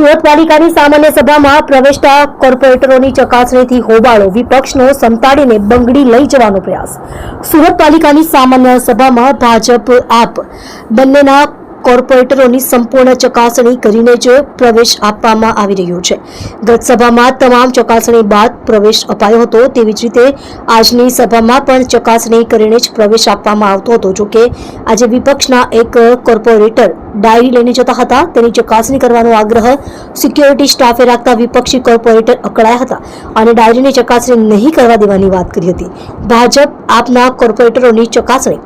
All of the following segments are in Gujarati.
સુરત પાલિકાની સામાન્ય સભામાં પ્રવેશતા કોર્પોરેટરોની ચકાસણીથી હોબાળો, વિપક્ષનો સંતાડીને બંગડી લઈ જવાનો પ્રયાસ। સુરત પાલિકાની સામાન્ય સભામાં ભાજપ આપ બંનેના કોર્પોરેટરોની સંપૂર્ણ ચકાસણી કરીને જ પ્રવેશ આપવામાં આવી રહ્યો છે। ગત સભામાં તમામ ચકાસણી બાદ પ્રવેશ અપાયો હતો, તેવી જ રીતે આજની સભામાં પણ ચકાસણી કરીને જ પ્રવેશ આપવામાં આવતો હતો। જો કે આજે વિપક્ષના એક કોર્પોરેટર ડાયરી લઈને જતા હતા, તેની ચકાસણી કરવાનો આગ્રહ સિક્યોરિટી સ્ટાફે રાખતા વિપક્ષી કોર્પોરેટર અકળાયા હતા અને ડાયરીની ચકાસણી નહીં કરવા દેવાની વાત કરી હતી। ભાજપ આપના કોર્પોરેટરોની ચકાસણી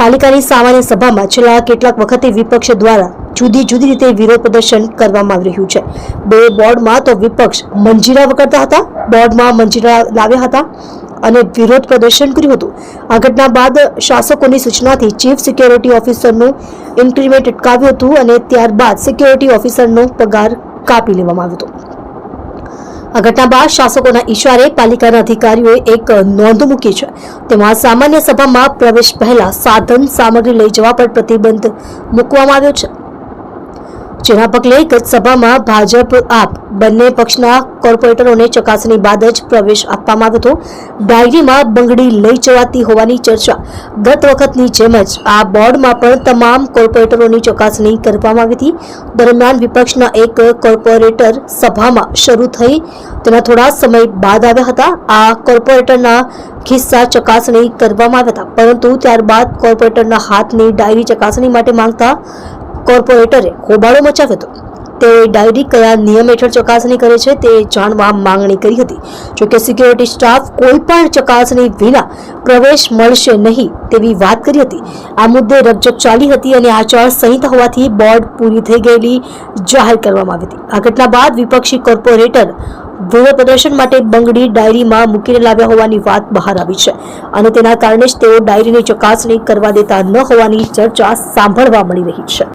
પાલિકાની સામાન્ય સભામાં છેલ્લા કેટલાક વખતે વિપક્ષ દ્વારા જુદી જુદી રીતે વિરોધ પ્રદર્શન કરવામાં આવી રહ્યું છે। બે બોર્ડમાં તો વિપક્ષ મંજીરા વગાડતા હતા, બોર્ડમાં મંજીરા લાવ્યા હતા અને વિરોધ પ્રદર્શન કર્યું હતું। આ ઘટના બાદ શાસકોની સૂચનાથી ચીફ સિક્યોરિટી ઓફિસરનું ઇન્ક્રીમેન્ટ અટકાવ્યું હતું અને ત્યારબાદ સિક્યોરિટી ઓફિસરનો પગાર કાપી લેવામાં આવ્યો હતો। આ ઘટના બાદ શાસકોના ઇશારે પાલિકાના અધિકારીઓએ એક નોંધ મૂકી છે। તેમાં સામાન્ય સભામાં પ્રવેશ પહેલા સાધન સામગ્રી લઈ જવા પર પ્રતિબંધ મૂકવામાં આવ્યો છે, જેના પગલે ગત સભામાં ભાજપ આપ બંને પક્ષના કોર્પોરેટરોને ચકાસણી બાદ જ પ્રવેશ આપવામાં આવ્યો હતો। ડાયરીમાં બંગડી લઈ જવાતી હોવાની ચર્ચા ગત વખતની જેમ જ આ બોર્ડમાં પણ તમામ કોર્પોરેટરોની ચકાસણી કરવામાં આવી હતી। દરમિયાન વિપક્ષના એક કોર્પોરેટર સભામાં શરૂ થઈ તેના થોડા સમય બાદ આવ્યા હતા। આ કોર્પોરેટરના ખિસ્સા ચકાસણી કરવામાં આવ્યા હતા, પરંતુ ત્યારબાદ કોર્પોરેટરના હાથની ડાયરી ચકાસણી માટે માંગતા કોર્પોરેટરે હોબાળો મચાવ્યો હતો। તેઓએ ડાયરી કયા નિયમ હેઠળ ચકાસણી કરે છે તે જાણવા માંગણી કરી હતી। જોકે સિક્યોરિટી સ્ટાફ કોઈ પણ ચકાસણી વિના પ્રવેશ મળશે નહીં તેવી વાત કરી હતી। આ મુદ્દે રકઝક ચાલી હતી અને આચાર સંહિતા હોવાથી બોર્ડ પૂરી થઈ ગયેલી જાહેર કરવામાં આવી હતી। આ ઘટના બાદ વિપક્ષી કોર્પોરેટર વિરોધ પ્રદર્શન માટે બંગડી ડાયરીમાં મૂકીને લાવ્યા હોવાની વાત બહાર આવી છે અને તેના કારણે જ તેઓ ડાયરીની ચકાસણી કરવા દેતા ન હોવાની ચર્ચા સાંભળવા મળી રહી છે।